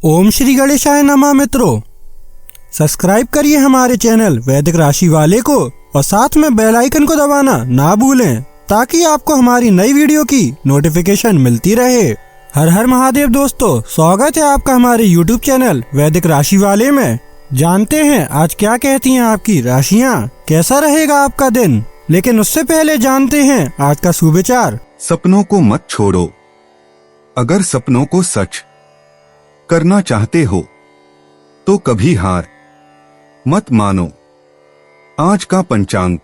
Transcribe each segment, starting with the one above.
ओम श्री गणेशाय नमः। मित्रों, सब्सक्राइब करिए हमारे चैनल वैदिक राशि वाले को और साथ में बेल आइकन को दबाना ना भूलें ताकि आपको हमारी नई वीडियो की नोटिफिकेशन मिलती रहे। हर हर महादेव दोस्तों, स्वागत है आपका हमारे YouTube चैनल वैदिक राशि वाले में। जानते हैं आज क्या कहती हैं आपकी राशियां, कैसा रहेगा आपका दिन। लेकिन उससे पहले जानते हैं आज का सुविचार। सपनों को मत छोड़ो। अगर सपनों को सच करना चाहते हो तो कभी हार मत मानो। आज का पंचांग,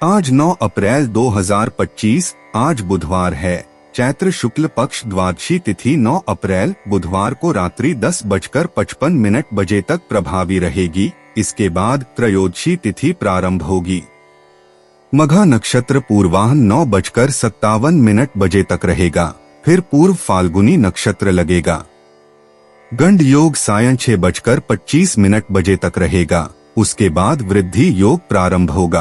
आज 9 अप्रैल 2025, आज बुधवार है। चैत्र शुक्ल पक्ष द्वादशी तिथि 9 अप्रैल बुधवार को रात्रि 10:55 बजे तक प्रभावी रहेगी। इसके बाद त्रयोदशी तिथि प्रारंभ होगी। मघा नक्षत्र पूर्वाह्न 9:57 बजे तक रहेगा। फिर पूर्व फाल्गुनी नक्षत्र लगेगा। गंड योग सायं 6:25 बजे तक रहेगा। उसके बाद वृद्धि योग प्रारंभ होगा।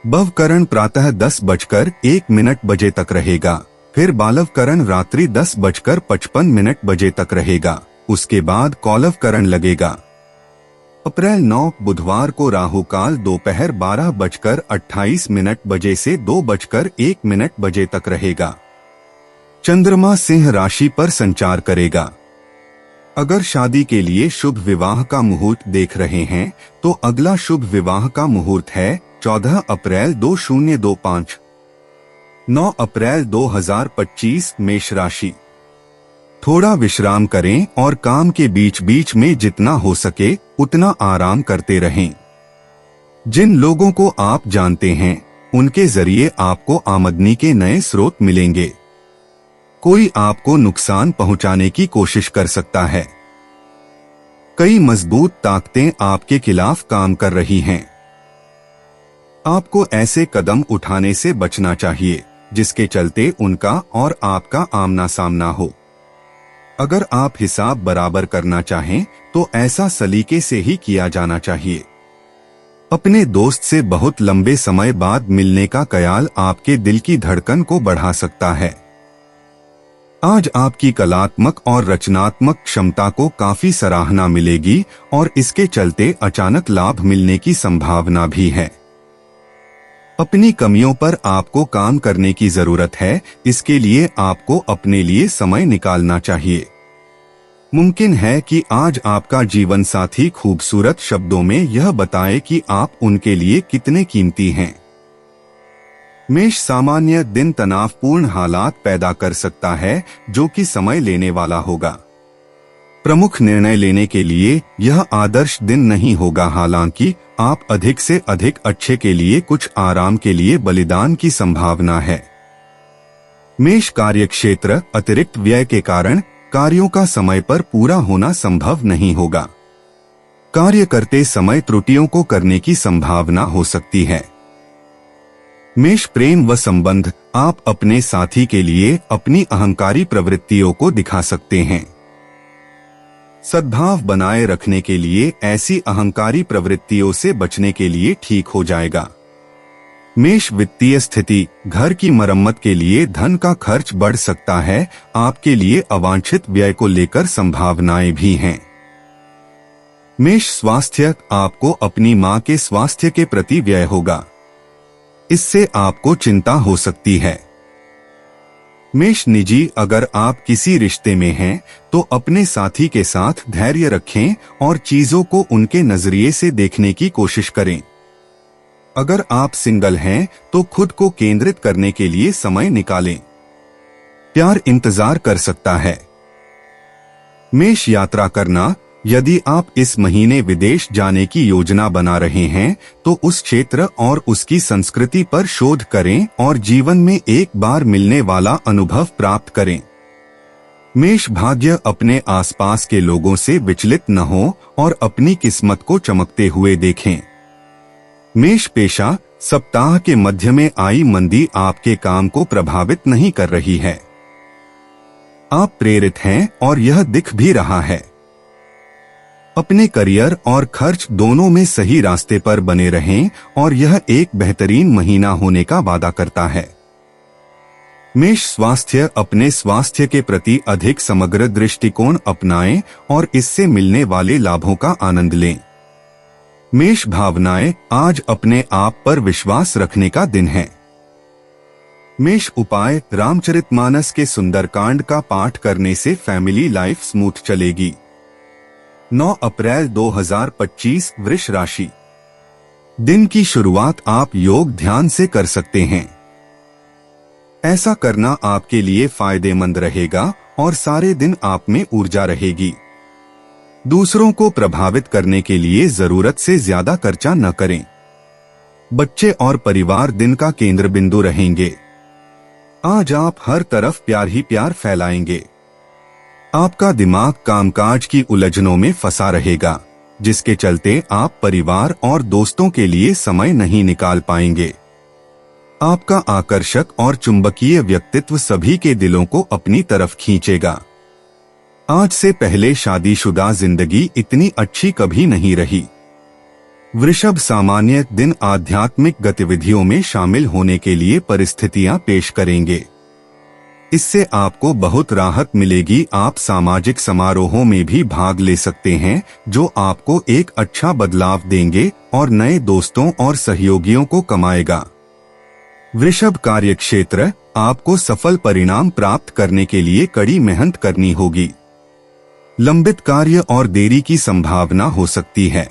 भवकरण प्रातः 10:01 बजे तक रहेगा। फिर बालवकरण रात्रि 10:55 बजे तक रहेगा। उसके बाद कौलवकरण लगेगा। अप्रैल 9 बुधवार को राहु काल दोपहर 12:28 बजे से 2:01 बजे तक रहेगा। चंद्रमा सिंह राशि पर संचार करेगा। अगर शादी के लिए शुभ विवाह का मुहूर्त देख रहे हैं तो अगला शुभ विवाह का मुहूर्त है 14 अप्रैल 2025। 9 अप्रैल 2025 मेष राशि। थोड़ा विश्राम करें और काम के बीच बीच में जितना हो सके उतना आराम करते रहें। जिन लोगों को आप जानते हैं उनके जरिए आपको आमदनी के नए स्रोत मिलेंगे। कोई आपको नुकसान पहुंचाने की कोशिश कर सकता है। कई मजबूत ताकतें आपके खिलाफ काम कर रही हैं। आपको ऐसे कदम उठाने से बचना चाहिए जिसके चलते उनका और आपका आमना सामना हो। अगर आप हिसाब बराबर करना चाहें तो ऐसा सलीके से ही किया जाना चाहिए। अपने दोस्त से बहुत लंबे समय बाद मिलने का ख्याल आपके दिल की धड़कन को बढ़ा सकता है। आज आपकी कलात्मक और रचनात्मक क्षमता को काफी सराहना मिलेगी और इसके चलते अचानक लाभ मिलने की संभावना भी है। अपनी कमियों पर आपको काम करने की जरूरत है। इसके लिए आपको अपने लिए समय निकालना चाहिए। मुमकिन है कि आज आपका जीवन साथी खूबसूरत शब्दों में यह बताए कि आप उनके लिए कितने कीमती हैं। मेष सामान्य दिन तनावपूर्ण हालात पैदा कर सकता है जो कि समय लेने वाला होगा। प्रमुख निर्णय लेने के लिए यह आदर्श दिन नहीं होगा। हालांकि आप अधिक से अधिक अच्छे के लिए कुछ आराम के लिए बलिदान की संभावना है। मेष कार्यक्षेत्र अतिरिक्त व्यय के कारण कार्यों का समय पर पूरा होना संभव नहीं होगा। कार्य करते समय त्रुटियों को करने की संभावना हो सकती है। मेष प्रेम व संबंध, आप अपने साथी के लिए अपनी अहंकारी प्रवृत्तियों को दिखा सकते हैं। सद्भाव बनाए रखने के लिए ऐसी अहंकारी प्रवृत्तियों से बचने के लिए ठीक हो जाएगा। मेष वित्तीय स्थिति, घर की मरम्मत के लिए धन का खर्च बढ़ सकता है। आपके लिए अवांछित व्यय को लेकर संभावनाएं भी हैं। मेष स्वास्थ्य, आपको अपनी मां के स्वास्थ्य के प्रति व्यय होगा। इससे आपको चिंता हो सकती है। मेष निजी, अगर आप किसी रिश्ते में हैं तो अपने साथी के साथ धैर्य रखें और चीजों को उनके नजरिए से देखने की कोशिश करें। अगर आप सिंगल हैं तो खुद को केंद्रित करने के लिए समय निकालें। प्यार इंतजार कर सकता है। मेष यात्रा करना, यदि आप इस महीने विदेश जाने की योजना बना रहे हैं तो उस क्षेत्र और उसकी संस्कृति पर शोध करें और जीवन में एक बार मिलने वाला अनुभव प्राप्त करें। मेष भाग्य, अपने आसपास के लोगों से विचलित न हो और अपनी किस्मत को चमकते हुए देखें। मेष पेशा, सप्ताह के मध्य में आई मंदी आपके काम को प्रभावित नहीं कर रही है। आप प्रेरित हैं और यह दिख भी रहा है। अपने करियर और खर्च दोनों में सही रास्ते पर बने रहें और यह एक बेहतरीन महीना होने का वादा करता है। मेष स्वास्थ्य, अपने स्वास्थ्य के प्रति अधिक समग्र दृष्टिकोण अपनाएं और इससे मिलने वाले लाभों का आनंद लें। मेष भावनाएं, आज अपने आप पर विश्वास रखने का दिन है। मेष उपाय, रामचरितमानस के सुंदरकांड का पाठ करने से फैमिली लाइफ स्मूथ चलेगी। 9 अप्रैल 2025 वृष राशि। दिन की शुरुआत आप योग ध्यान से कर सकते हैं। ऐसा करना आपके लिए फायदेमंद रहेगा और सारे दिन आप में ऊर्जा रहेगी। दूसरों को प्रभावित करने के लिए जरूरत से ज्यादा खर्चा न करें। बच्चे और परिवार दिन का केंद्र बिंदु रहेंगे। आज आप हर तरफ प्यार ही प्यार फैलाएंगे। आपका दिमाग कामकाज की उलझनों में फंसा रहेगा, जिसके चलते आप परिवार और दोस्तों के लिए समय नहीं निकाल पाएंगे। आपका आकर्षक और चुंबकीय व्यक्तित्व सभी के दिलों को अपनी तरफ खींचेगा। आज से पहले शादीशुदा जिंदगी इतनी अच्छी कभी नहीं रही। वृषभ सामान्य दिन आध्यात्मिक गतिविधियों में शामिल होने के लिए परिस्थितियां पेश करेंगे। इससे आपको बहुत राहत मिलेगी। आप सामाजिक समारोहों में भी भाग ले सकते हैं, जो आपको एक अच्छा बदलाव देंगे और नए दोस्तों और सहयोगियों को कमाएगा। वृषभ कार्यक्षेत्र, आपको सफल परिणाम प्राप्त करने के लिए कड़ी मेहनत करनी होगी। लंबित कार्य और देरी की संभावना हो सकती है।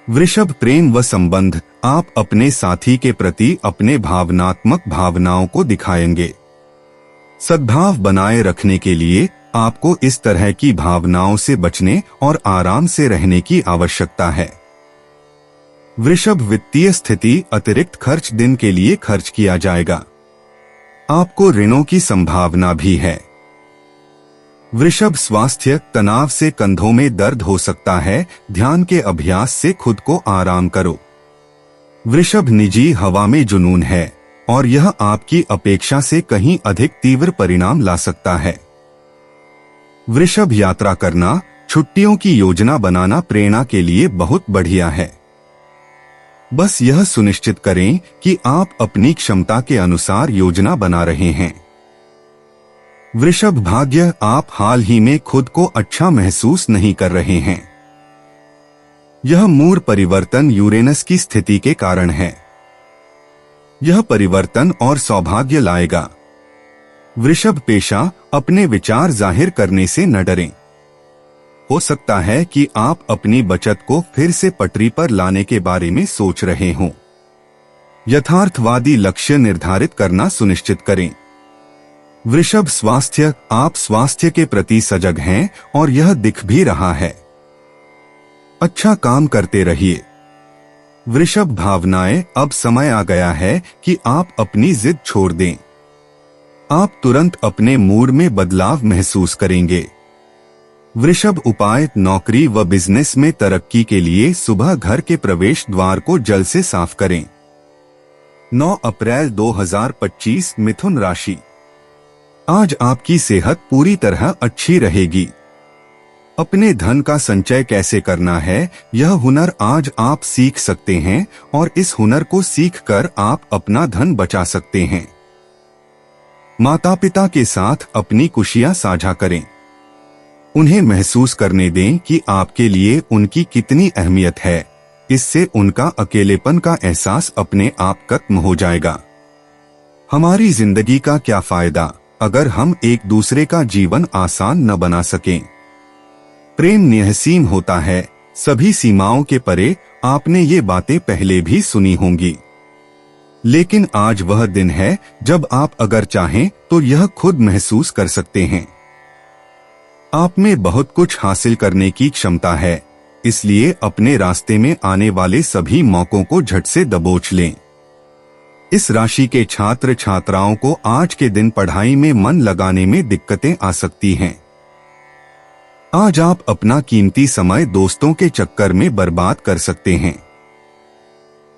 वृषभ प्रेम व संबंध, आप अपने साथी के प्रति अपने भावनात्मक भावनाओं को दिखाएंगे। सद्भाव बनाए रखने के लिए आपको इस तरह की भावनाओं से बचने और आराम से रहने की आवश्यकता है। वृषभ वित्तीय स्थिति, अतिरिक्त खर्च दिन के लिए खर्च किया जाएगा। आपको ऋणों की संभावना भी है। वृषभ स्वास्थ्य, तनाव से कंधों में दर्द हो सकता है। ध्यान के अभ्यास से खुद को आराम करो। वृषभ निजी हवा में जुनून है और यह आपकी अपेक्षा से कहीं अधिक तीव्र परिणाम ला सकता है। वृषभ यात्रा करना, छुट्टियों की योजना बनाना प्रेरणा के लिए बहुत बढ़िया है। बस यह सुनिश्चित करें कि आप अपनी क्षमता के अनुसार योजना बना रहे हैं। वृषभ भाग्य, आप हाल ही में खुद को अच्छा महसूस नहीं कर रहे हैं। यह मूड परिवर्तन यूरेनस की स्थिति के कारण है। यह परिवर्तन और सौभाग्य लाएगा। वृषभ पेशा, अपने विचार जाहिर करने से न डरें। हो सकता है कि आप अपनी बचत को फिर से पटरी पर लाने के बारे में सोच रहे हों। यथार्थवादी लक्ष्य निर्धारित करना सुनिश्चित करें। वृषभ स्वास्थ्य, आप स्वास्थ्य के प्रति सजग हैं और यह दिख भी रहा है। अच्छा काम करते रहिए। वृषभ भावनाएं, अब समय आ गया है कि आप अपनी जिद छोड़ दें। आप तुरंत अपने मूड में बदलाव महसूस करेंगे। वृषभ उपाय, नौकरी व बिजनेस में तरक्की के लिए सुबह घर के प्रवेश द्वार को जल से साफ करें। 9 अप्रैल 2025 मिथुन राशि। आज आपकी सेहत पूरी तरह अच्छी रहेगी। अपने धन का संचय कैसे करना है, यह हुनर आज आप सीख सकते हैं और इस हुनर को सीखकर आप अपना धन बचा सकते हैं। माता पिता के साथ अपनी खुशियां साझा करें। उन्हें महसूस करने दें कि आपके लिए उनकी कितनी अहमियत है। इससे उनका अकेलेपन का एहसास अपने आप खत्म हो जाएगा। हमारी जिंदगी का क्या फायदा अगर हम एक दूसरे का जीवन आसान न बना सकें। प्रेम निःसीम होता है, सभी सीमाओं के परे। आपने ये बातें पहले भी सुनी होंगी, लेकिन आज वह दिन है जब आप अगर चाहें तो यह खुद महसूस कर सकते हैं। आप में बहुत कुछ हासिल करने की क्षमता है, इसलिए अपने रास्ते में आने वाले सभी मौकों को झट से दबोच लें। इस राशि के छात्र छात्राओं को आज के दिन पढ़ाई में मन लगाने में दिक्कतें आ सकती हैं। आज आप अपना कीमती समय दोस्तों के चक्कर में बर्बाद कर सकते हैं।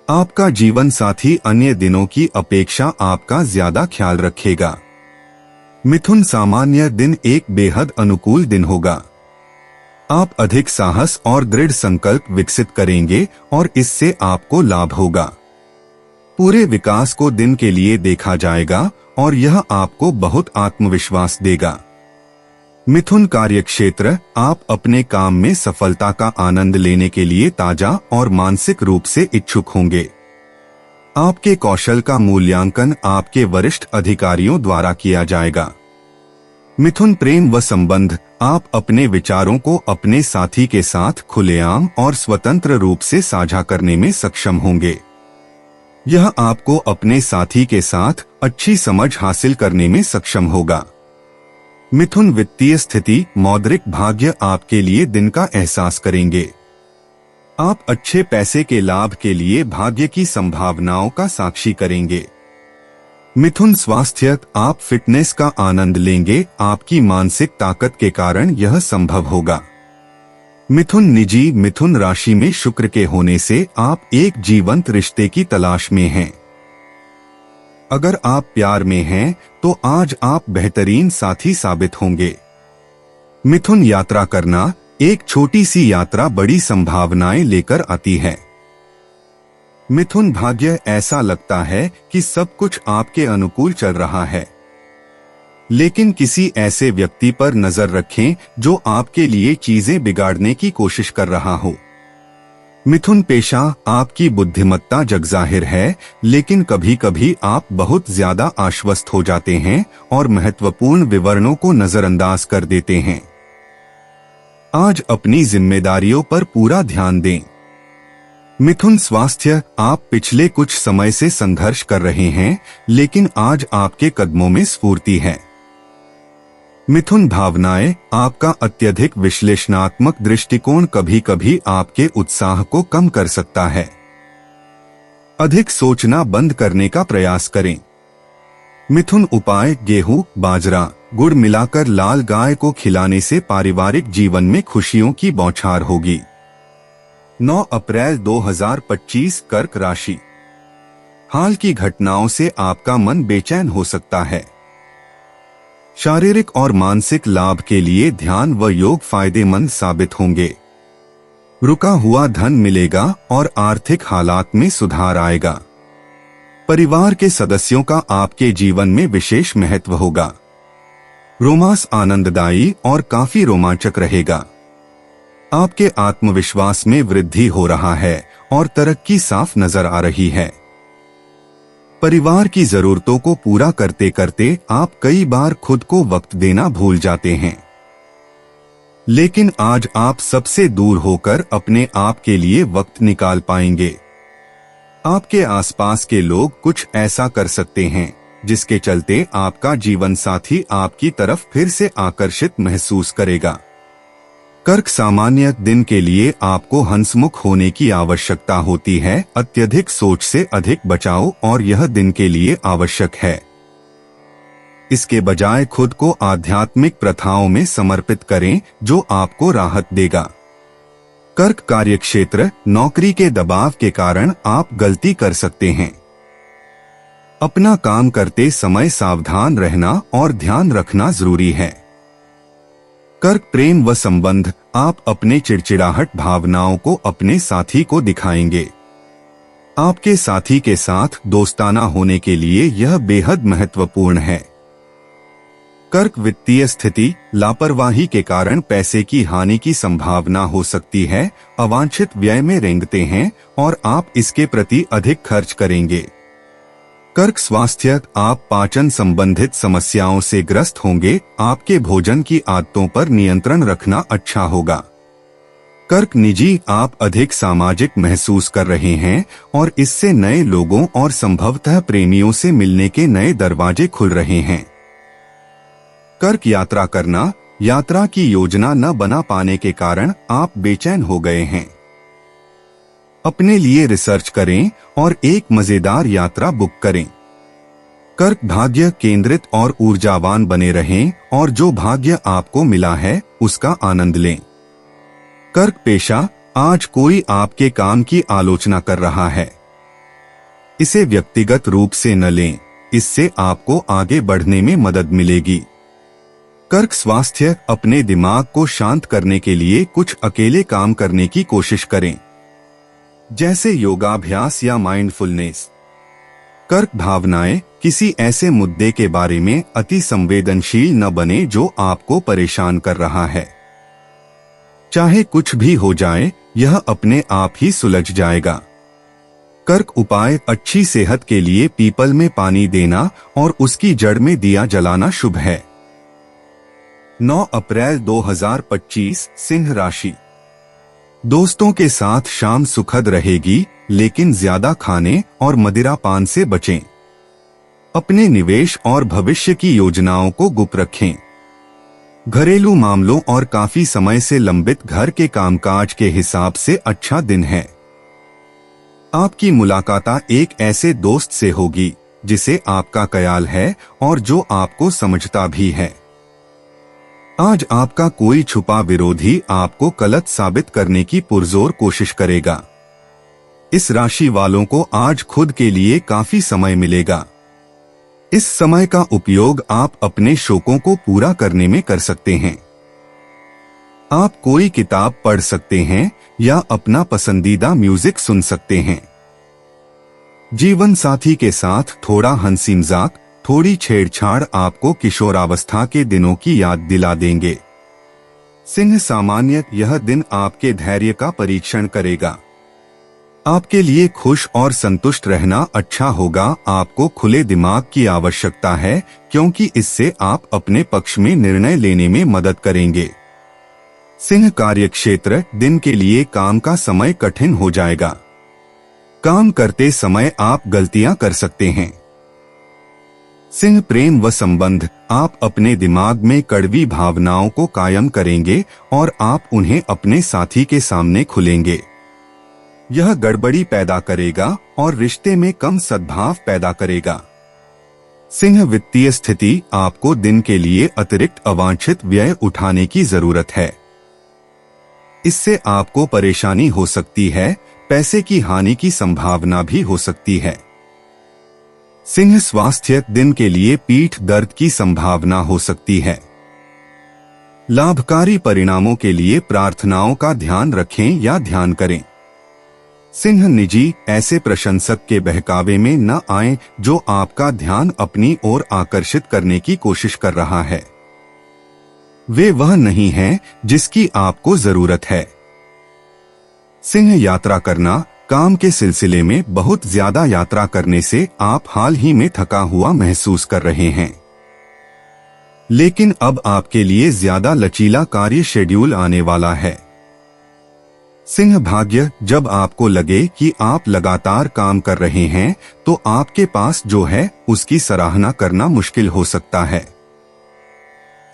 आपका जीवन साथी अन्य दिनों की अपेक्षा आपका ज्यादा ख्याल रखेगा। मिथुन सामान्य दिन एक बेहद अनुकूल दिन होगा। आप अधिक साहस और दृढ़ संकल्प विकसित करेंगे और इससे आपको लाभ होगा। पूरे विकास को दिन के लिए देखा जाएगा और यह आपको बहुत आत्मविश्वास देगा। मिथुन कार्यक्षेत्र, आप अपने काम में सफलता का आनंद लेने के लिए ताजा और मानसिक रूप से इच्छुक होंगे। आपके कौशल का मूल्यांकन आपके वरिष्ठ अधिकारियों द्वारा किया जाएगा। मिथुन प्रेम व संबंध, आप अपने विचारों को अपने साथी के साथ खुलेआम और स्वतंत्र रूप से साझा करने में सक्षम होंगे। यह आपको अपने साथी के साथ अच्छी समझ हासिल करने में सक्षम होगा। मिथुन वित्तीय स्थिति, मौद्रिक भाग्य आपके लिए दिन का एहसास करेंगे। आप अच्छे पैसे के लाभ के लिए भाग्य की संभावनाओं का साक्षी करेंगे। मिथुन स्वास्थ्य, आप फिटनेस का आनंद लेंगे, आपकी मानसिक ताकत के कारण यह संभव होगा। मिथुन निजी, मिथुन राशि में शुक्र के होने से आप एक जीवंत रिश्ते की तलाश में हैं। अगर आप प्यार में हैं तो आज आप बेहतरीन साथी साबित होंगे। मिथुन यात्रा करना, एक छोटी सी यात्रा बड़ी संभावनाएं लेकर आती है। मिथुन भाग्य, ऐसा लगता है कि सब कुछ आपके अनुकूल चल रहा है, लेकिन किसी ऐसे व्यक्ति पर नजर रखें जो आपके लिए चीजें बिगाड़ने की कोशिश कर रहा हो। मिथुन पेशा, आपकी बुद्धिमत्ता जगजाहिर है, लेकिन कभी कभी आप बहुत ज्यादा आश्वस्त हो जाते हैं और महत्वपूर्ण विवरणों को नजरअंदाज कर देते हैं। आज अपनी जिम्मेदारियों पर पूरा ध्यान दें। मिथुन स्वास्थ्य, आप पिछले कुछ समय से संघर्ष कर रहे हैं, लेकिन आज आपके कदमों में स्फूर्ति है। मिथुन भावनाएं, आपका अत्यधिक विश्लेषणात्मक दृष्टिकोण कभी कभी आपके उत्साह को कम कर सकता है। अधिक सोचना बंद करने का प्रयास करें। मिथुन उपाय, गेहूं, बाजरा, गुड़ मिलाकर लाल गाय को खिलाने से पारिवारिक जीवन में खुशियों की बौछार होगी। 9 अप्रैल 2025, कर्क राशि, हाल की घटनाओं से आपका मन बेचैन हो सकता है। शारीरिक और मानसिक लाभ के लिए ध्यान व योग फायदेमंद साबित होंगे। रुका हुआ धन मिलेगा और आर्थिक हालात में सुधार आएगा। परिवार के सदस्यों का आपके जीवन में विशेष महत्व होगा। रोमांस आनंददायी और काफी रोमांचक रहेगा। आपके आत्मविश्वास में वृद्धि हो रहा है और तरक्की साफ नजर आ रही है। परिवार की जरूरतों को पूरा करते करते आप कई बार खुद को वक्त देना भूल जाते हैं, लेकिन आज आप सबसे दूर होकर अपने आप के लिए वक्त निकाल पाएंगे। आपके आसपास के लोग कुछ ऐसा कर सकते हैं जिसके चलते आपका जीवन साथी आपकी तरफ फिर से आकर्षित महसूस करेगा। कर्क सामान्य दिन के लिए आपको हंसमुख होने की आवश्यकता होती है। अत्यधिक सोच से अधिक बचाओ और यह दिन के लिए आवश्यक है। इसके बजाय खुद को आध्यात्मिक प्रथाओं में समर्पित करें जो आपको राहत देगा। कर्क कार्यक्षेत्र, नौकरी के दबाव के कारण आप गलती कर सकते हैं। अपना काम करते समय सावधान रहना और ध्यान रखना जरूरी है। कर्क प्रेम व संबंध, आप अपने चिड़चिड़ाहट भावनाओं को अपने साथी को दिखाएंगे। आपके साथी के साथ दोस्ताना होने के लिए यह बेहद महत्वपूर्ण है। कर्क वित्तीय स्थिति, लापरवाही के कारण पैसे की हानि की संभावना हो सकती है। अवांछित व्यय में रेंगते हैं और आप इसके प्रति अधिक खर्च करेंगे। कर्क स्वास्थ्य, आप पाचन संबंधित समस्याओं से ग्रस्त होंगे। आपके भोजन की आदतों पर नियंत्रण रखना अच्छा होगा। कर्क निजी, आप अधिक सामाजिक महसूस कर रहे हैं और इससे नए लोगों और संभवतः प्रेमियों से मिलने के नए दरवाजे खुल रहे हैं। कर्क यात्रा करना, यात्रा की योजना न बना पाने के कारण आप बेचैन हो गए हैं। अपने लिए रिसर्च करें और एक मजेदार यात्रा बुक करें। कर्क भाग्य केंद्रित और ऊर्जावान बने रहें और जो भाग्य आपको मिला है उसका आनंद लें। कर्क पेशा, आज कोई आपके काम की आलोचना कर रहा है। इसे व्यक्तिगत रूप से न लें, इससे आपको आगे बढ़ने में मदद मिलेगी। कर्क स्वास्थ्य, अपने दिमाग को शांत करने के लिए कुछ अकेले काम करने की कोशिश करें, जैसे योगाभ्यास या माइंडफुलनेस। कर्क भावनाएं, किसी ऐसे मुद्दे के बारे में अति संवेदनशील न बने जो आपको परेशान कर रहा है। चाहे कुछ भी हो जाए, यह अपने आप ही सुलझ जाएगा। कर्क उपाय, अच्छी सेहत के लिए पीपल में पानी देना और उसकी जड़ में दिया जलाना शुभ है। 9 अप्रैल 2025 सिंह राशि। दोस्तों के साथ शाम सुखद रहेगी, लेकिन ज्यादा खाने और मदिरा पान से बचें। अपने निवेश और भविष्य की योजनाओं को गुप्त रखें। घरेलू मामलों और काफी समय से लंबित घर के कामकाज के हिसाब से अच्छा दिन है। आपकी मुलाकात एक ऐसे दोस्त से होगी जिसे आपका ख्याल है और जो आपको समझता भी है। आज आपका कोई छुपा विरोधी आपको गलत साबित करने की पुरजोर कोशिश करेगा। इस राशि वालों को आज खुद के लिए काफी समय मिलेगा। इस समय का उपयोग आप अपने शौकों को पूरा करने में कर सकते हैं। आप कोई किताब पढ़ सकते हैं या अपना पसंदीदा म्यूजिक सुन सकते हैं। जीवन साथी के साथ थोड़ा हंसी मजाक, थोड़ी छेड़छाड़ आपको किशोरावस्था के दिनों की याद दिला देंगे। सिंह सामान्य, यह दिन आपके धैर्य का परीक्षण करेगा। आपके लिए खुश और संतुष्ट रहना अच्छा होगा। आपको खुले दिमाग की आवश्यकता है, क्योंकि इससे आप अपने पक्ष में निर्णय लेने में मदद करेंगे। सिंह कार्यक्षेत्र, दिन के लिए काम का समय कठिन हो जाएगा। काम करते समय आप गलतियां कर सकते हैं। सिंह प्रेम व संबंध, आप अपने दिमाग में कड़वी भावनाओं को कायम करेंगे और आप उन्हें अपने साथी के सामने खुलेंगे। यह गड़बड़ी पैदा करेगा और रिश्ते में कम सद्भाव पैदा करेगा। सिंह वित्तीय स्थिति, आपको दिन के लिए अतिरिक्त अवांछित व्यय उठाने की जरूरत है। इससे आपको परेशानी हो सकती है, पैसे की हानि की संभावना भी हो सकती है। सिंह स्वास्थ्य, दिन के लिए पीठ दर्द की संभावना हो सकती है। लाभकारी परिणामों के लिए प्रार्थनाओं का ध्यान रखें या ध्यान करें। सिंह निजी, ऐसे प्रशंसक के बहकावे में न आए जो आपका ध्यान अपनी ओर आकर्षित करने की कोशिश कर रहा है। वे वह नहीं हैं जिसकी आपको जरूरत है। सिंह यात्रा करना, काम के सिलसिले में बहुत ज्यादा यात्रा करने से आप हाल ही में थका हुआ महसूस कर रहे हैं, लेकिन अब आपके लिए ज्यादा लचीला कार्य शेड्यूल आने वाला है। सिंह भाग्य, जब आपको लगे कि आप लगातार काम कर रहे हैं तो आपके पास जो है उसकी सराहना करना मुश्किल हो सकता है।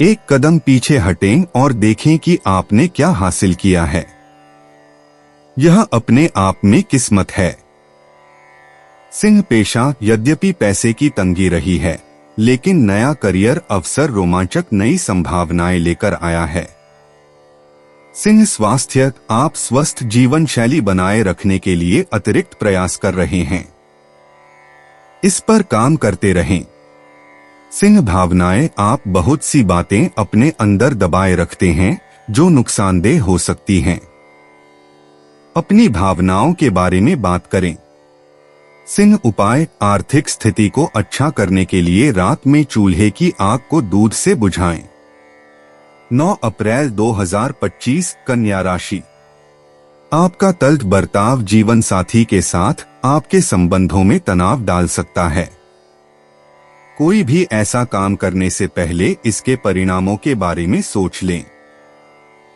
एक कदम पीछे हटें और देखें कि आपने क्या हासिल किया है। यह अपने आप में किस्मत है। सिंह पेशा, यद्यपि पैसे की तंगी रही है, लेकिन नया करियर अवसर रोमांचक नई संभावनाएं लेकर आया है। सिंह स्वास्थ्य, आप स्वस्थ जीवन शैली बनाए रखने के लिए अतिरिक्त प्रयास कर रहे हैं। इस पर काम करते रहें। सिंह भावनाएं, आप बहुत सी बातें अपने अंदर दबाए रखते हैं जो नुकसानदेह हो सकती हैं। अपनी भावनाओं के बारे में बात करें। सिंह उपाय, आर्थिक स्थिति को अच्छा करने के लिए रात में चूल्हे की आग को दूध से बुझाएं। 9 अप्रैल 2025 कन्या राशि। आपका तल्ख बर्ताव जीवन साथी के साथ आपके संबंधों में तनाव डाल सकता है। कोई भी ऐसा काम करने से पहले इसके परिणामों के बारे में सोच लें।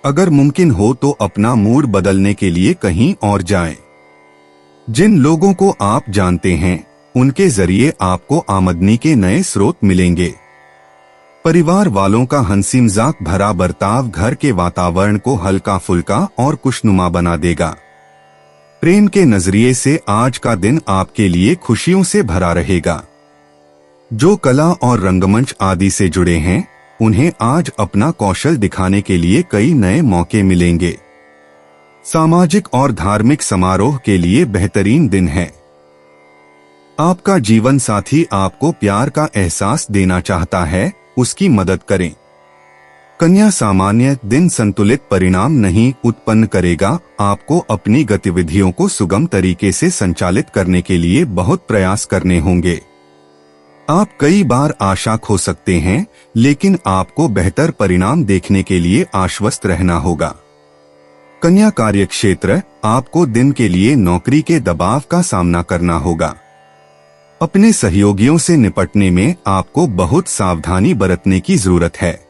अगर मुमकिन हो तो अपना मूड बदलने के लिए कहीं और जाएं। जिन लोगों को आप जानते हैं उनके जरिए आपको आमदनी के नए स्रोत मिलेंगे। परिवार वालों का हंसी मजाक भरा बर्ताव घर के वातावरण को हल्का फुल्का और खुशनुमा बना देगा। प्रेम के नजरिए से आज का दिन आपके लिए खुशियों से भरा रहेगा। जो कला और रंगमंच आदि से जुड़े हैं उन्हें आज अपना कौशल दिखाने के लिए कई नए मौके मिलेंगे। सामाजिक और धार्मिक समारोह के लिए बेहतरीन दिन है। आपका जीवन साथी आपको प्यार का एहसास देना चाहता है, उसकी मदद करें। कन्या सामान्य दिन संतुलित परिणाम नहीं उत्पन्न करेगा। आपको अपनी गतिविधियों को सुगम तरीके से संचालित करने के लिए बहुत प्रयास करने होंगे। आप कई बार आशा खो सकते हैं, लेकिन आपको बेहतर परिणाम देखने के लिए आश्वस्त रहना होगा। कन्या कार्यक्षेत्र, आपको दिन के लिए नौकरी के दबाव का सामना करना होगा। अपने सहयोगियों से निपटने में आपको बहुत सावधानी बरतने की जरूरत है।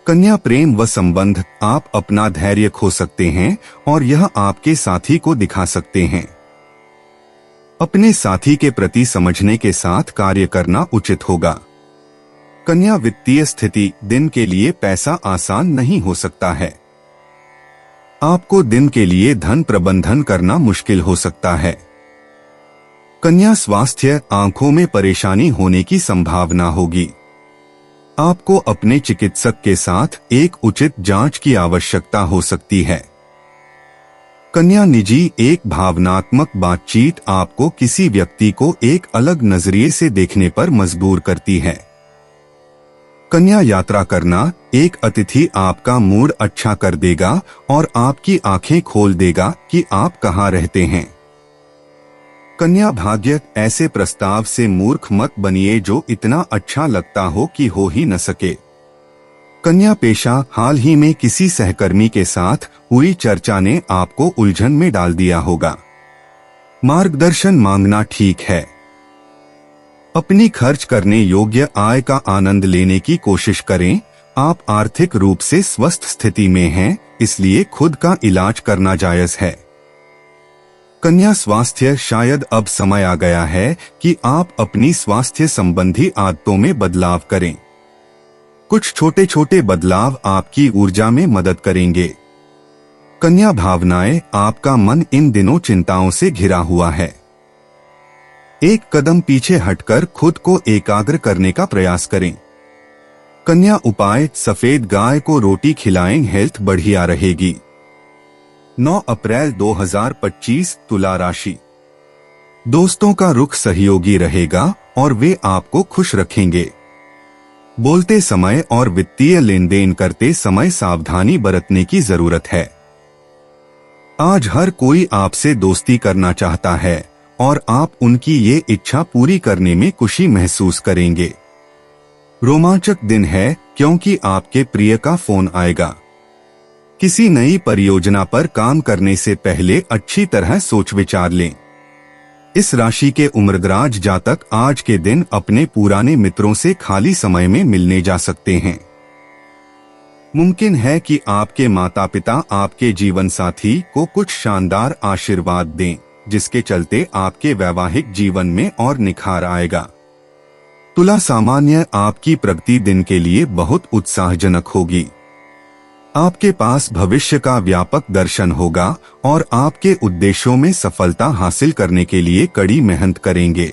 कन्या प्रेम व संबंध, आप अपना धैर्य खो सकते हैं और यह आपके साथी को दिखा सकते हैं। अपने साथी के प्रति समझने के साथ कार्य करना उचित होगा। कन्या वित्तीय स्थिति, दिन के लिए पैसा आसान नहीं हो सकता है। आपको दिन के लिए धन प्रबंधन करना मुश्किल हो सकता है। कन्या स्वास्थ्य, आंखों में परेशानी होने की संभावना होगी। आपको अपने चिकित्सक के साथ एक उचित जांच की आवश्यकता हो सकती है। कन्या निजी, एक भावनात्मक बातचीत आपको किसी व्यक्ति को एक अलग नजरिए से देखने पर मजबूर करती है। कन्या यात्रा करना, एक अतिथि आपका मूड अच्छा कर देगा और आपकी आंखें खोल देगा कि आप कहां रहते हैं। कन्या भाग्य, ऐसे प्रस्ताव से मूर्ख मत बनिए जो इतना अच्छा लगता हो कि हो ही न सके। कन्या पेशा, हाल ही में किसी सहकर्मी के साथ हुई चर्चा ने आपको उलझन में डाल दिया होगा। मार्गदर्शन मांगना ठीक है। अपनी खर्च करने योग्य आय का आनंद लेने की कोशिश करें। आप आर्थिक रूप से स्वस्थ स्थिति में हैं, इसलिए खुद का इलाज करना जायज है। कन्या स्वास्थ्य, शायद अब समय आ गया है कि आप अपनी स्वास्थ्य संबंधी आदतों में बदलाव करें। कुछ छोटे छोटे बदलाव आपकी ऊर्जा में मदद करेंगे। कन्या भावनाएं, आपका मन इन दिनों चिंताओं से घिरा हुआ है। एक कदम पीछे हटकर खुद को एकाग्र करने का प्रयास करें। कन्या उपाय, सफेद गाय को रोटी खिलाएं, हेल्थ बढ़िया रहेगी। 9 अप्रैल 2025, तुला राशि। दोस्तों का रुख सहयोगी रहेगा और वे आपको खुश रखेंगे। बोलते समय और वित्तीय लेन देन करते समय सावधानी बरतने की जरूरत है। आज हर कोई आपसे दोस्ती करना चाहता है और आप उनकी ये इच्छा पूरी करने में खुशी महसूस करेंगे। रोमांचक दिन है क्योंकि आपके प्रिय का फोन आएगा। किसी नई परियोजना पर काम करने से पहले अच्छी तरह सोच विचार लें। इस राशि के उम्रदराज जातक आज के दिन अपने पुराने मित्रों से खाली समय में मिलने जा सकते हैं। मुमकिन है कि आपके माता पिता आपके जीवन साथी को कुछ शानदार आशीर्वाद दें, जिसके चलते आपके वैवाहिक जीवन में और निखार आएगा। तुला सामान्य, आपकी प्रगति दिन के लिए बहुत उत्साहजनक होगी। आपके पास भविष्य का व्यापक दर्शन होगा और आपके उद्देश्यों में सफलता हासिल करने के लिए कड़ी मेहनत करेंगे।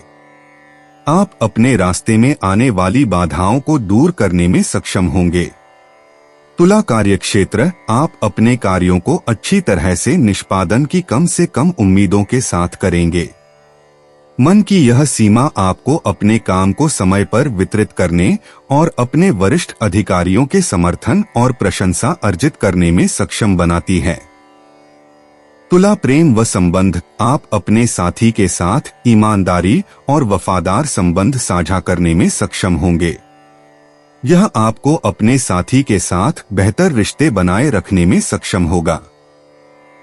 आप अपने रास्ते में आने वाली बाधाओं को दूर करने में सक्षम होंगे। तुला कार्यक्षेत्र, आप अपने कार्यों को अच्छी तरह से निष्पादन की कम से कम उम्मीदों के साथ करेंगे। मन की यह सीमा आपको अपने काम को समय पर वितरित करने और अपने वरिष्ठ अधिकारियों के समर्थन और प्रशंसा अर्जित करने में सक्षम बनाती है। तुला प्रेम व संबंध, आप अपने साथी के साथ ईमानदारी और वफादार संबंध साझा करने में सक्षम होंगे। यह आपको अपने साथी के साथ बेहतर रिश्ते बनाए रखने में सक्षम होगा।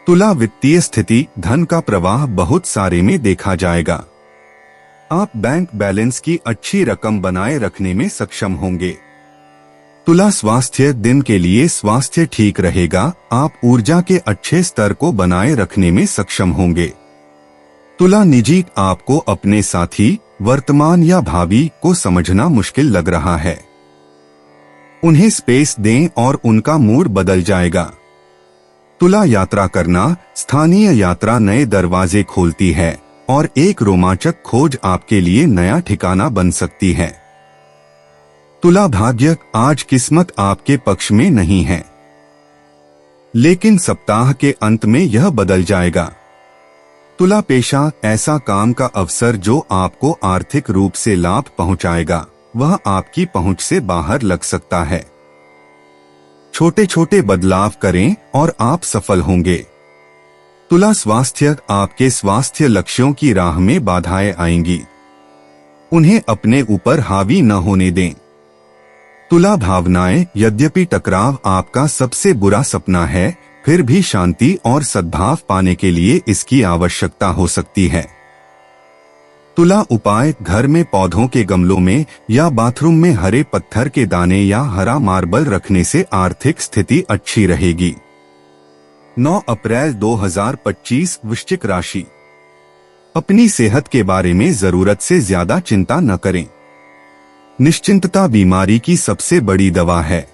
तुला वित्तीय स्थिति, धन का प्रवाह बहुत सारे में देखा जाएगा। आप बैंक बैलेंस की अच्छी रकम बनाए रखने में सक्षम होंगे। तुला स्वास्थ्य, दिन के लिए स्वास्थ्य ठीक रहेगा। आप ऊर्जा के अच्छे स्तर को बनाए रखने में सक्षम होंगे। तुला निजी, आपको अपने साथी, वर्तमान या भावी को समझना मुश्किल लग रहा है। उन्हें स्पेस दें और उनका मूड बदल जाएगा। तुला यात्रा करना, स्थानीय यात्रा नए दरवाजे खोलती है और एक रोमांचक खोज आपके लिए नया ठिकाना बन सकती है। तुला भाग्य, आज किस्मत आपके पक्ष में नहीं है, लेकिन सप्ताह के अंत में यह बदल जाएगा। तुला पेशा, ऐसा काम का अवसर जो आपको आर्थिक रूप से लाभ पहुंचाएगा, वह आपकी पहुंच से बाहर लग सकता है। छोटे छोटे बदलाव करें और आप सफल होंगे। तुला स्वास्थ्य, आपके स्वास्थ्य लक्ष्यों की राह में बाधाएं आएंगी, उन्हें अपने ऊपर हावी न होने दें। तुला भावनाएं, यद्यपि टकराव आपका सबसे बुरा सपना है, फिर भी शांति और सद्भाव पाने के लिए इसकी आवश्यकता हो सकती है। तुला उपाय, घर में पौधों के गमलों में या बाथरूम में हरे पत्थर के दाने या हरा मार्बल रखने से आर्थिक स्थिति अच्छी रहेगी। 9 अप्रैल 2025 वृश्चिक राशि। अपनी सेहत के बारे में जरूरत से ज्यादा चिंता न करें। निश्चिंतता बीमारी की सबसे बड़ी दवा है।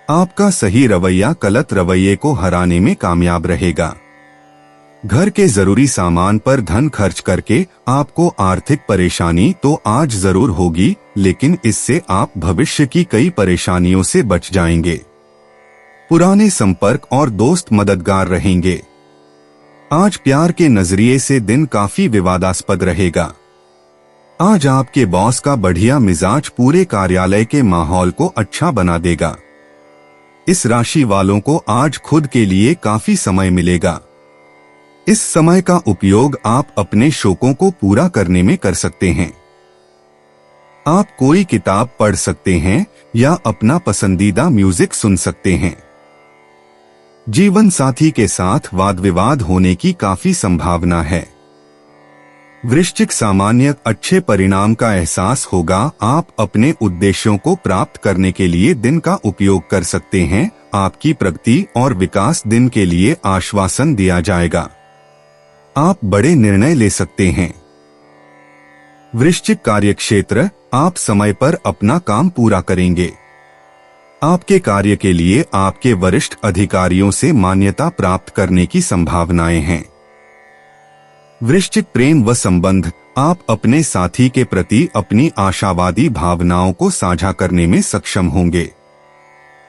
आपका सही रवैया गलत रवैये को हराने में कामयाब रहेगा। घर के जरूरी सामान पर धन खर्च करके आपको आर्थिक परेशानी तो आज जरूर होगी, लेकिन इससे आप भविष्य की कई परेशानियों से बच जाएंगे। पुराने संपर्क और दोस्त मददगार रहेंगे। आज प्यार के नजरिए से दिन काफी विवादास्पद रहेगा। आज आपके बॉस का बढ़िया मिजाज पूरे कार्यालय के माहौल को अच्छा बना देगा। इस राशि वालों को आज खुद के लिए काफी समय मिलेगा। इस समय का उपयोग आप अपने शौकों को पूरा करने में कर सकते हैं। आप कोई किताब पढ़ सकते हैं या अपना पसंदीदा म्यूजिक सुन सकते हैं। जीवन साथी के साथ वाद विवाद होने की काफी संभावना है। वृश्चिक सामान्य अच्छे परिणाम का एहसास होगा। आप अपने उद्देश्यों को प्राप्त करने के लिए दिन का उपयोग कर सकते हैं। आपकी प्रगति और विकास दिन के लिए आश्वासन दिया जाएगा। आप बड़े निर्णय ले सकते हैं। वृश्चिक कार्यक्षेत्र, आप समय पर अपना काम पूरा करेंगे। आपके कार्य के लिए आपके वरिष्ठ अधिकारियों से मान्यता प्राप्त करने की संभावनाएं हैं। वृश्चिक प्रेम व संबंध, आप अपने साथी के प्रति अपनी आशावादी भावनाओं को साझा करने में सक्षम होंगे।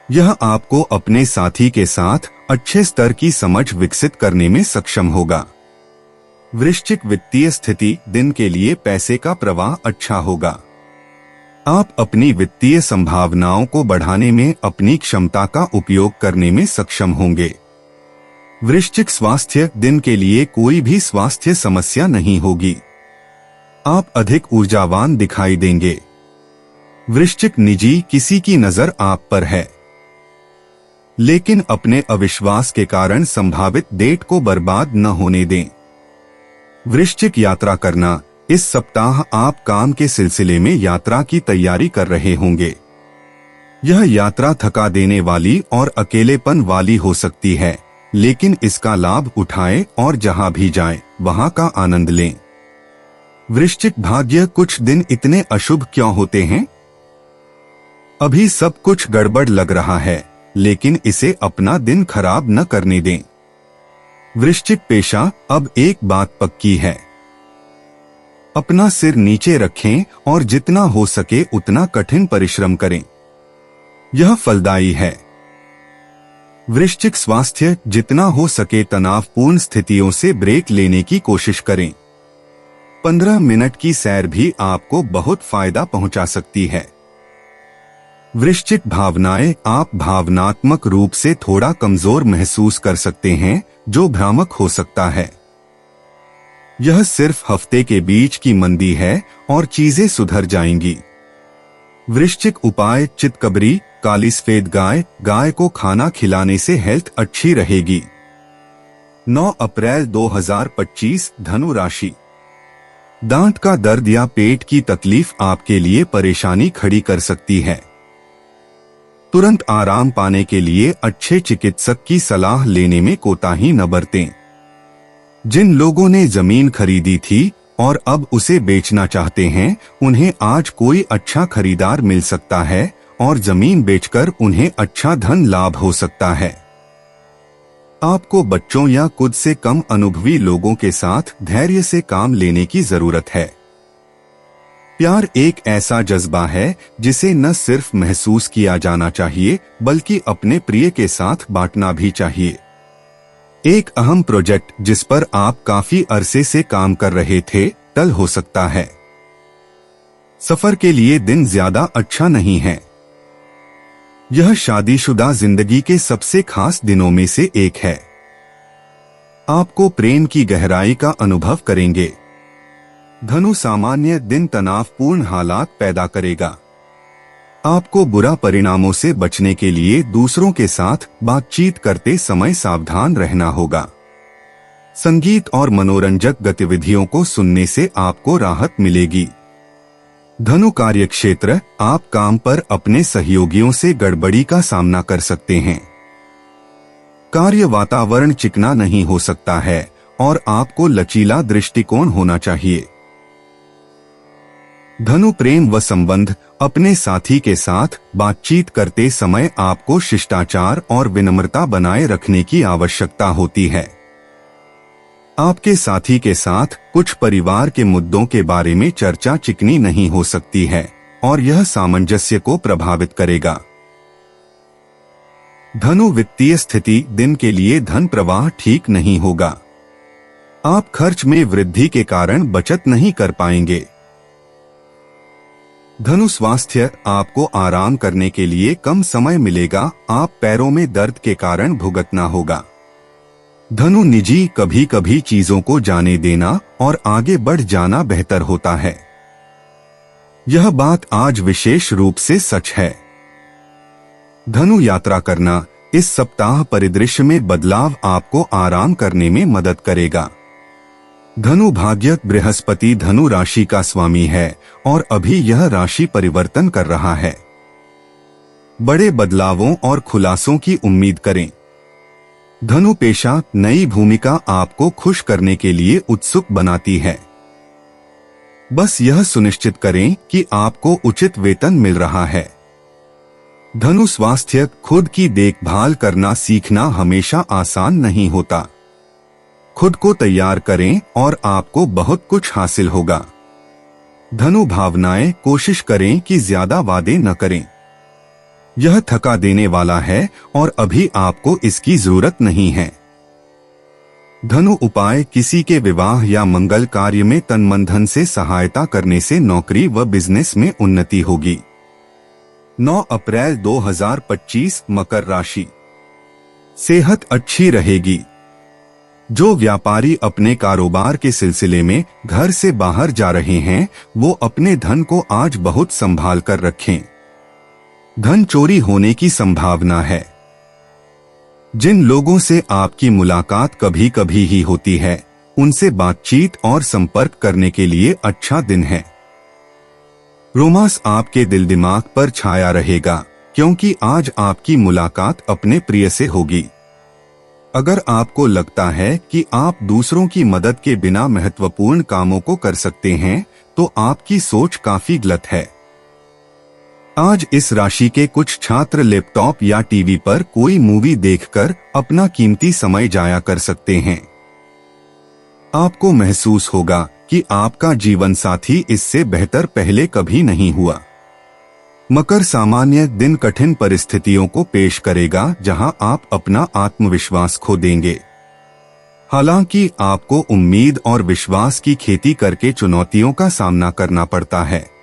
यह आपको अपने साथी के साथ अच्छे स्तर की समझ विकसित करने में सक्षम होगा। वृश्चिक वित्तीय स्थिति, दिन के लिए पैसे का प्रवाह अच्छा होगा। आप अपनी वित्तीय संभावनाओं को बढ़ाने में अपनी क्षमता का उपयोग करने में सक्षम होंगे। वृश्चिक स्वास्थ्य, दिन के लिए कोई भी स्वास्थ्य समस्या नहीं होगी। आप अधिक ऊर्जावान दिखाई देंगे। वृश्चिक निजी, किसी की नजर आप पर है, लेकिन अपने अविश्वास के कारण संभावित डेट को बर्बाद न होने दें। वृश्चिक यात्रा करना, इस सप्ताह आप काम के सिलसिले में यात्रा की तैयारी कर रहे होंगे। यह यात्रा थका देने वाली और अकेलेपन वाली हो सकती है, लेकिन इसका लाभ उठाएं और जहां भी जाएं, वहां का आनंद लें। वृश्चिक भाग्य, कुछ दिन इतने अशुभ क्यों होते हैं? अभी सब कुछ गड़बड़ लग रहा है, लेकिन इसे अपना दिन खराब न करने दें। वृश्चिक पेशा, अब एक बात पक्की है, अपना सिर नीचे रखें और जितना हो सके उतना कठिन परिश्रम करें। यह फलदायी है। वृश्चिक स्वास्थ्य, जितना हो सके तनावपूर्ण स्थितियों से ब्रेक लेने की कोशिश करें। 15 मिनट की सैर भी आपको बहुत फायदा पहुंचा सकती है। वृश्चिक भावनाएं, आप भावनात्मक रूप से थोड़ा कमजोर महसूस कर सकते हैं, जो भ्रामक हो सकता है। यह सिर्फ हफ्ते के बीच की मंदी है और चीजें सुधर जाएंगी। वृश्चिक उपाय, चितकबरी, काली सफेद गाय, गाय को खाना खिलाने से हेल्थ अच्छी रहेगी। 9 अप्रैल 2025 धनु राशि। दांत का दर्द या पेट की तकलीफ आपके लिए परेशानी खड़ी कर सकती है। तुरंत आराम पाने के लिए अच्छे चिकित्सक की सलाह लेने में कोताही न बरतें। जिन लोगों ने जमीन खरीदी थी और अब उसे बेचना चाहते हैं, उन्हें आज कोई अच्छा खरीदार मिल सकता है और जमीन बेचकर उन्हें अच्छा धन लाभ हो सकता है। आपको बच्चों या खुद से कम अनुभवी लोगों के साथ धैर्य से काम लेने की जरूरत है। प्यार एक ऐसा जज्बा है जिसे न सिर्फ महसूस किया जाना चाहिए, बल्कि अपने प्रिय के साथ बांटना भी चाहिए। एक अहम प्रोजेक्ट जिस पर आप काफी अरसे से काम कर रहे थे, टल हो सकता है। सफर के लिए दिन ज्यादा अच्छा नहीं है। यह शादीशुदा जिंदगी के सबसे खास दिनों में से एक है। आपको प्रेम की गहराई का अनुभव करेंगे। धनु सामान्य दिन तनावपूर्ण हालात पैदा करेगा। आपको बुरा परिणामों से बचने के लिए दूसरों के साथ बातचीत करते समय सावधान रहना होगा। संगीत और मनोरंजक गतिविधियों को सुनने से आपको राहत मिलेगी। धनु कार्यक्षेत्र, आप काम पर अपने सहयोगियों से गड़बड़ी का सामना कर सकते हैं। कार्य वातावरण चिकना नहीं हो सकता है और आपको लचीला दृष्टिकोण होना चाहिए। धनु प्रेम व संबंध, अपने साथी के साथ बातचीत करते समय आपको शिष्टाचार और विनम्रता बनाए रखने की आवश्यकता होती है। आपके साथी के साथ कुछ परिवार के मुद्दों के बारे में चर्चा चिकनी नहीं हो सकती है और यह सामंजस्य को प्रभावित करेगा। धनु वित्तीय स्थिति, दिन के लिए धन प्रवाह ठीक नहीं होगा। आप खर्च में वृद्धि के कारण बचत नहीं कर पाएंगे। धनु स्वास्थ्य, आपको आराम करने के लिए कम समय मिलेगा। आप पैरों में दर्द के कारण भुगतना होगा। धनु निजी, कभी कभी चीजों को जाने देना और आगे बढ़ जाना बेहतर होता है। यह बात आज विशेष रूप से सच है। धनु यात्रा करना, इस सप्ताह परिदृश्य में बदलाव आपको आराम करने में मदद करेगा। धनु भाग्य, बृहस्पति धनु राशि का स्वामी है और अभी यह राशि परिवर्तन कर रहा है। बड़े बदलावों और खुलासों की उम्मीद करें। धनु पेशा, नई भूमिका आपको खुश करने के लिए उत्सुक बनाती है। बस यह सुनिश्चित करें कि आपको उचित वेतन मिल रहा है। धनु स्वास्थ्य, खुद की देखभाल करना सीखना हमेशा आसान नहीं होता। खुद को तैयार करें और आपको बहुत कुछ हासिल होगा। धनु भावनाएं, कोशिश करें कि ज्यादा वादे न करें। यह थका देने वाला है और अभी आपको इसकी जरूरत नहीं है। धनु उपाय, किसी के विवाह या मंगल कार्य में तन मन धन से सहायता करने से नौकरी व बिजनेस में उन्नति होगी। 9 अप्रैल 2025 मकर राशि। सेहत अच्छी रहेगी। जो व्यापारी अपने कारोबार के सिलसिले में घर से बाहर जा रहे हैं, वो अपने धन को आज बहुत संभाल कर रखें। धन चोरी होने की संभावना है। जिन लोगों से आपकी मुलाकात कभी कभी ही होती है, उनसे बातचीत और संपर्क करने के लिए अच्छा दिन है। रोमांस आपके दिल दिमाग पर छाया रहेगा, क्योंकि आज आपकी मुलाकात अपने प्रिय से होगी। अगर आपको लगता है कि आप दूसरों की मदद के बिना महत्वपूर्ण कामों को कर सकते हैं, तो आपकी सोच काफी गलत है। आज इस राशि के कुछ छात्र लैपटॉप या टीवी पर कोई मूवी देखकर अपना कीमती समय जाया कर सकते हैं। आपको महसूस होगा कि आपका जीवन साथी इससे बेहतर पहले कभी नहीं हुआ। मकर सामान्य दिन कठिन परिस्थितियों को पेश करेगा, जहां आप अपना आत्मविश्वास खो देंगे। हालांकि आपको उम्मीद और विश्वास की खेती करके चुनौतियों का सामना करना पड़ता है।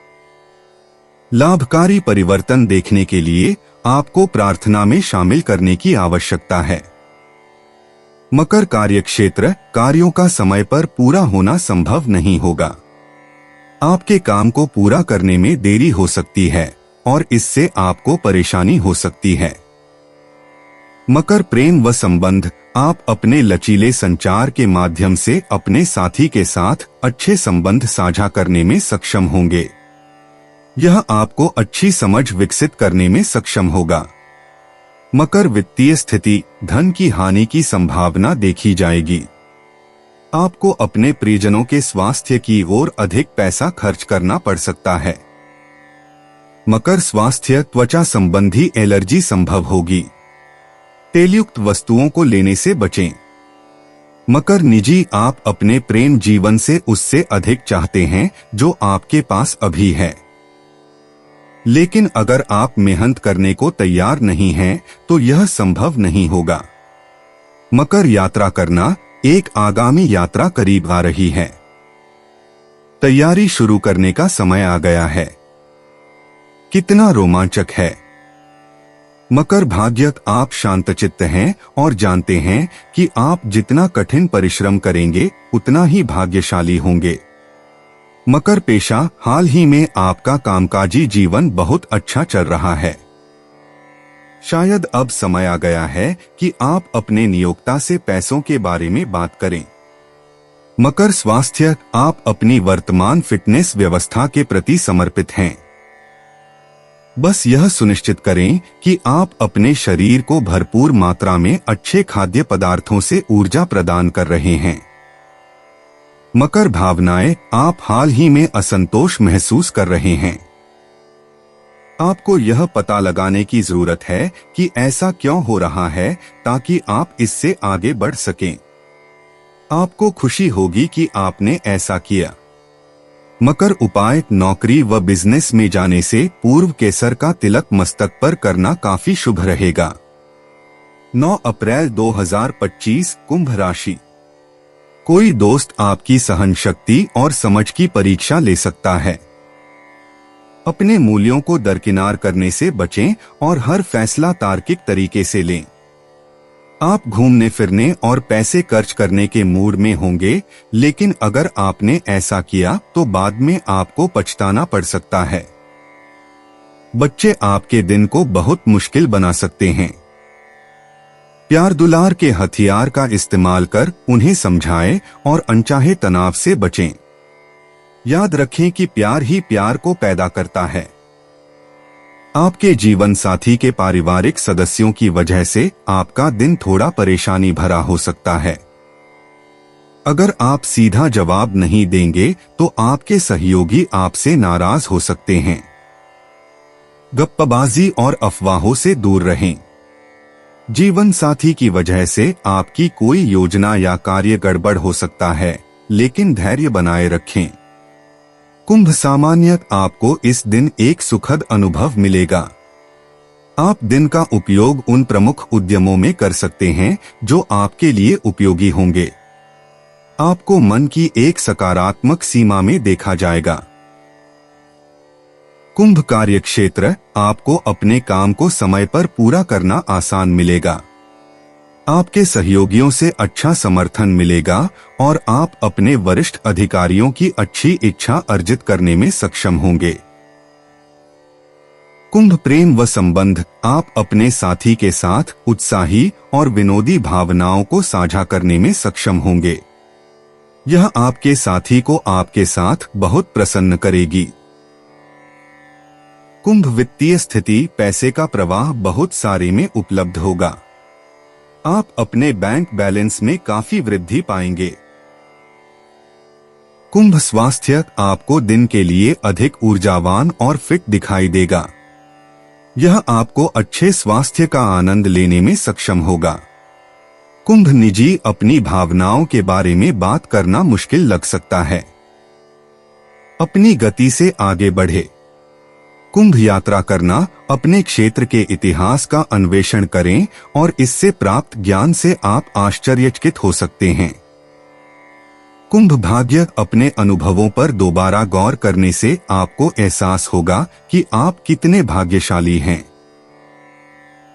लाभकारी परिवर्तन देखने के लिए आपको प्रार्थना में शामिल करने की आवश्यकता है। मकर कार्यक्षेत्र, कार्यों का समय पर पूरा होना संभव नहीं होगा। आपके काम को पूरा करने में देरी हो सकती है और इससे आपको परेशानी हो सकती है। मकर प्रेम व संबंध, आप अपने लचीले संचार के माध्यम से अपने साथी के साथ अच्छे संबंध साझा करने में सक्षम होंगे। यह आपको अच्छी समझ विकसित करने में सक्षम होगा। मकर वित्तीय स्थिति, धन की हानि की संभावना देखी जाएगी। आपको अपने प्रियजनों के स्वास्थ्य की ओर अधिक पैसा खर्च करना पड़ सकता है। मकर स्वास्थ्य, त्वचा संबंधी एलर्जी संभव होगी। तेलयुक्त वस्तुओं को लेने से बचें। मकर निजी, आप अपने प्रेम जीवन से उससे अधिक चाहते हैं जो आपके पास अभी है। लेकिन अगर आप मेहनत करने को तैयार नहीं हैं, तो यह संभव नहीं होगा। मकर यात्रा करना, एक आगामी यात्रा करीब आ रही है। तैयारी शुरू करने का समय आ गया है। कितना रोमांचक है। मकर भाग्य, आप शांतचित्त हैं और जानते हैं कि आप जितना कठिन परिश्रम करेंगे उतना ही भाग्यशाली होंगे। मकर पेशा, हाल ही में आपका कामकाजी जीवन बहुत अच्छा चल रहा है। शायद अब समय आ गया है कि आप अपने नियोक्ता से पैसों के बारे में बात करें। मकर स्वास्थ्य, आप अपनी वर्तमान फिटनेस व्यवस्था के प्रति समर्पित हैं। बस यह सुनिश्चित करें कि आप अपने शरीर को भरपूर मात्रा में अच्छे खाद्य पदार्थों से ऊर्जा प्रदान कर रहे हैं। मकर भावनाएं, आप हाल ही में असंतोष महसूस कर रहे हैं। आपको यह पता लगाने की जरूरत है कि ऐसा क्यों हो रहा है ताकि आप इससे आगे बढ़ सकें। आपको खुशी होगी कि आपने ऐसा किया। मकर उपाय, नौकरी व बिजनेस में जाने से पूर्व केसर का तिलक मस्तक पर करना काफी शुभ रहेगा। 9 अप्रैल 2025, कुंभ राशि। कोई दोस्त आपकी सहन शक्ति और समझ की परीक्षा ले सकता है। अपने मूल्यों को दरकिनार करने से बचें और हर फैसला तार्किक तरीके से लें। आप घूमने फिरने और पैसे खर्च करने के मूड में होंगे, लेकिन अगर आपने ऐसा किया तो बाद में आपको पछताना पड़ सकता है। बच्चे आपके दिन को बहुत मुश्किल बना सकते हैं। प्यार दुलार के हथियार का इस्तेमाल कर उन्हें समझाएं और अनचाहे तनाव से बचें। याद रखें कि प्यार ही प्यार को पैदा करता है। आपके जीवन साथी के पारिवारिक सदस्यों की वजह से आपका दिन थोड़ा परेशानी भरा हो सकता है। अगर आप सीधा जवाब नहीं देंगे तो आपके सहयोगी आपसे नाराज हो सकते हैं। गप्पबाजी और अफवाहों से दूर रहें। जीवन साथी की वजह से आपकी कोई योजना या कार्य गड़बड़ हो सकता है, लेकिन धैर्य बनाए रखें। कुंभ सामान्य, आपको इस दिन एक सुखद अनुभव मिलेगा। आप दिन का उपयोग उन प्रमुख उद्यमों में कर सकते हैं जो आपके लिए उपयोगी होंगे। आपको मन की एक सकारात्मक सीमा में देखा जाएगा। कुंभ कार्यक्षेत्र, आपको अपने काम को समय पर पूरा करना आसान मिलेगा। आपके सहयोगियों से अच्छा समर्थन मिलेगा और आप अपने वरिष्ठ अधिकारियों की अच्छी इच्छा अर्जित करने में सक्षम होंगे। कुंभ प्रेम व संबंध, आप अपने साथी के साथ उत्साही और विनोदी भावनाओं को साझा करने में सक्षम होंगे। यह आपके साथी को आपके साथ बहुत प्रसन्न करेगी। कुंभ वित्तीय स्थिति, पैसे का प्रवाह बहुत सारे में उपलब्ध होगा। आप अपने बैंक बैलेंस में काफी वृद्धि पाएंगे। कुंभ स्वास्थ्य, आपको दिन के लिए अधिक ऊर्जावान और फिट दिखाई देगा। यह आपको अच्छे स्वास्थ्य का आनंद लेने में सक्षम होगा। कुंभ निजी, अपनी भावनाओं के बारे में बात करना मुश्किल लग सकता है। अपनी गति से आगे बढ़े। कुंभ यात्रा करना, अपने क्षेत्र के इतिहास का अन्वेषण करें और इससे प्राप्त ज्ञान से आप आश्चर्यचकित हो सकते हैं। कुंभ भाग्य, अपने अनुभवों पर दोबारा गौर करने से आपको एहसास होगा कि आप कितने भाग्यशाली हैं।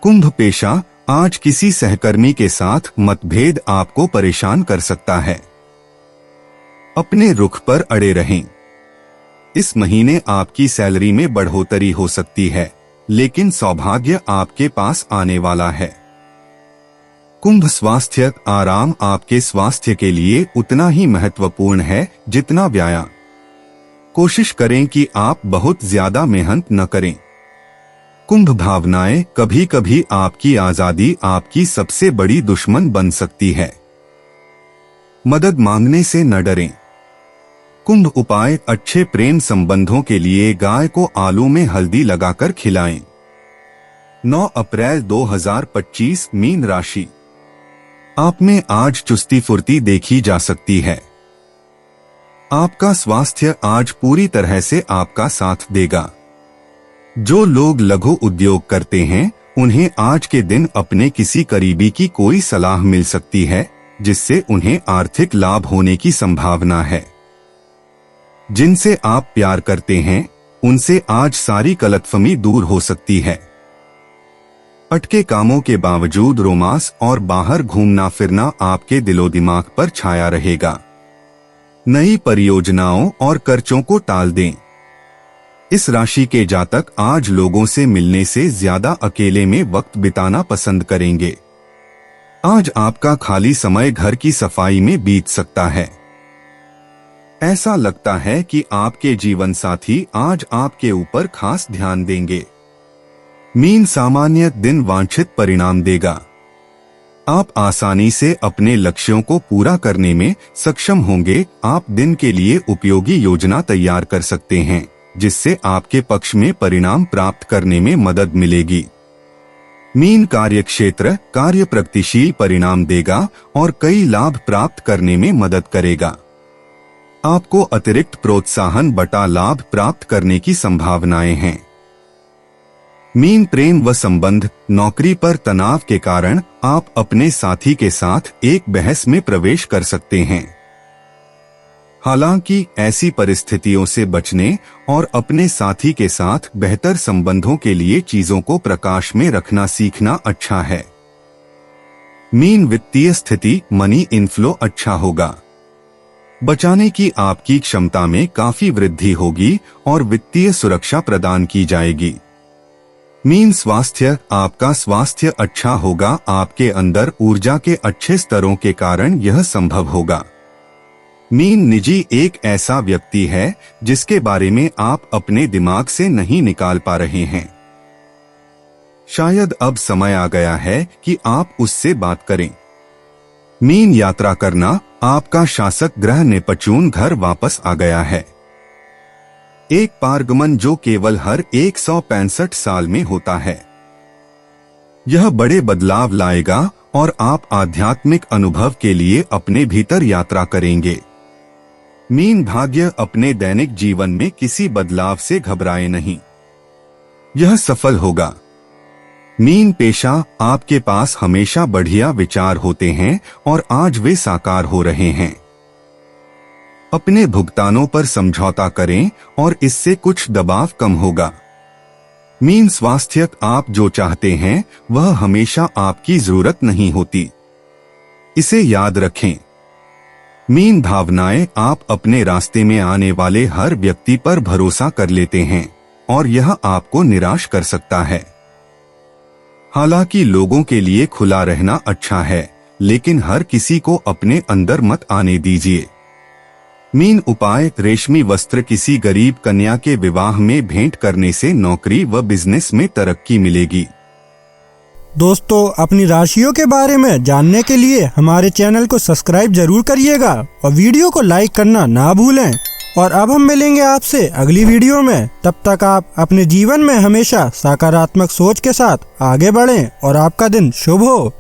कुंभ पेशा, आज किसी सहकर्मी के साथ मतभेद आपको परेशान कर सकता है। अपने रुख पर अड़े रहें। इस महीने आपकी सैलरी में बढ़ोतरी हो सकती है, लेकिन सौभाग्य आपके पास आने वाला है। कुंभ स्वास्थ्य, आराम आपके स्वास्थ्य के लिए उतना ही महत्वपूर्ण है जितना व्यायाम। कोशिश करें कि आप बहुत ज्यादा मेहनत न करें। कुंभ भावनाएं, कभी कभी आपकी आजादी आपकी सबसे बड़ी दुश्मन बन सकती है। मदद मांगने से न डरें। कुंभ उपाय, अच्छे प्रेम संबंधों के लिए गाय को आलू में हल्दी लगाकर खिलाएं। 9 अप्रैल 2025, मीन राशि। आप में आज चुस्ती फुर्ती देखी जा सकती है। आपका स्वास्थ्य आज पूरी तरह से आपका साथ देगा। जो लोग लघु उद्योग करते हैं उन्हें आज के दिन अपने किसी करीबी की कोई सलाह मिल सकती है, जिससे उन्हें आर्थिक लाभ होने की संभावना है। जिनसे आप प्यार करते हैं उनसे आज सारी गलतफहमी दूर हो सकती है। अटके कामों के बावजूद रोमांस और बाहर घूमना फिरना आपके दिलो दिमाग पर छाया रहेगा। नई परियोजनाओं और खर्चों को टाल दें। इस राशि के जातक आज लोगों से मिलने से ज्यादा अकेले में वक्त बिताना पसंद करेंगे। आज आपका खाली समय घर की सफाई में बीत सकता है। ऐसा लगता है कि आपके जीवन साथी आज आपके ऊपर खास ध्यान देंगे। मीन सामान्य दिन वांछित परिणाम देगा। आप आसानी से अपने लक्ष्यों को पूरा करने में सक्षम होंगे। आप दिन के लिए उपयोगी योजना तैयार कर सकते हैं, जिससे आपके पक्ष में परिणाम प्राप्त करने में मदद मिलेगी। मीन कार्यक्षेत्र कार्य प्रगतिशील परिणाम देगा और कई लाभ प्राप्त करने में मदद करेगा। आपको अतिरिक्त प्रोत्साहन बटा लाभ प्राप्त करने की संभावनाएं हैं। मीन प्रेम व संबंध नौकरी पर तनाव के कारण आप अपने साथी के साथ एक बहस में प्रवेश कर सकते हैं। हालांकि ऐसी परिस्थितियों से बचने और अपने साथी के साथ बेहतर संबंधों के लिए चीजों को प्रकाश में रखना सीखना अच्छा है। मीन वित्तीय स्थिति मनी इनफ्लो अच्छा होगा। बचाने की आपकी क्षमता में काफी वृद्धि होगी और वित्तीय सुरक्षा प्रदान की जाएगी। मीन स्वास्थ्य आपका स्वास्थ्य अच्छा होगा। आपके अंदर ऊर्जा के अच्छे स्तरों के कारण यह संभव होगा। मीन निजी एक ऐसा व्यक्ति है जिसके बारे में आप अपने दिमाग से नहीं निकाल पा रहे हैं। शायद अब समय आ गया है कि आप उससे बात करें। मीन यात्रा करना आपका शासक ग्रह नेपच्यून घर वापस आ गया है। एक पारगमन जो केवल हर 165 साल में होता है। यह बड़े बदलाव लाएगा और आप आध्यात्मिक अनुभव के लिए अपने भीतर यात्रा करेंगे। मीन भाग्य अपने दैनिक जीवन में किसी बदलाव से घबराए नहीं, यह सफल होगा। मीन पेशा आपके पास हमेशा बढ़िया विचार होते हैं और आज वे साकार हो रहे हैं। अपने भुगतानों पर समझौता करें और इससे कुछ दबाव कम होगा। मीन स्वास्थ्य आप जो चाहते हैं वह हमेशा आपकी जरूरत नहीं होती, इसे याद रखें। मीन भावनाएं आप अपने रास्ते में आने वाले हर व्यक्ति पर भरोसा कर लेते हैं और यह आपको निराश कर सकता है। हालांकि लोगों के लिए खुला रहना अच्छा है, लेकिन हर किसी को अपने अंदर मत आने दीजिए। मीन उपाय रेशमी वस्त्र किसी गरीब कन्या के विवाह में भेंट करने से नौकरी व बिजनेस में तरक्की मिलेगी। दोस्तों, अपनी राशियों के बारे में जानने के लिए हमारे चैनल को सब्सक्राइब जरूर करिएगा और वीडियो को लाइक करना ना भूलें। और अब हम मिलेंगे आपसे अगली वीडियो में। तब तक आप अपने जीवन में हमेशा सकारात्मक सोच के साथ आगे बढ़ें और आपका दिन शुभ हो।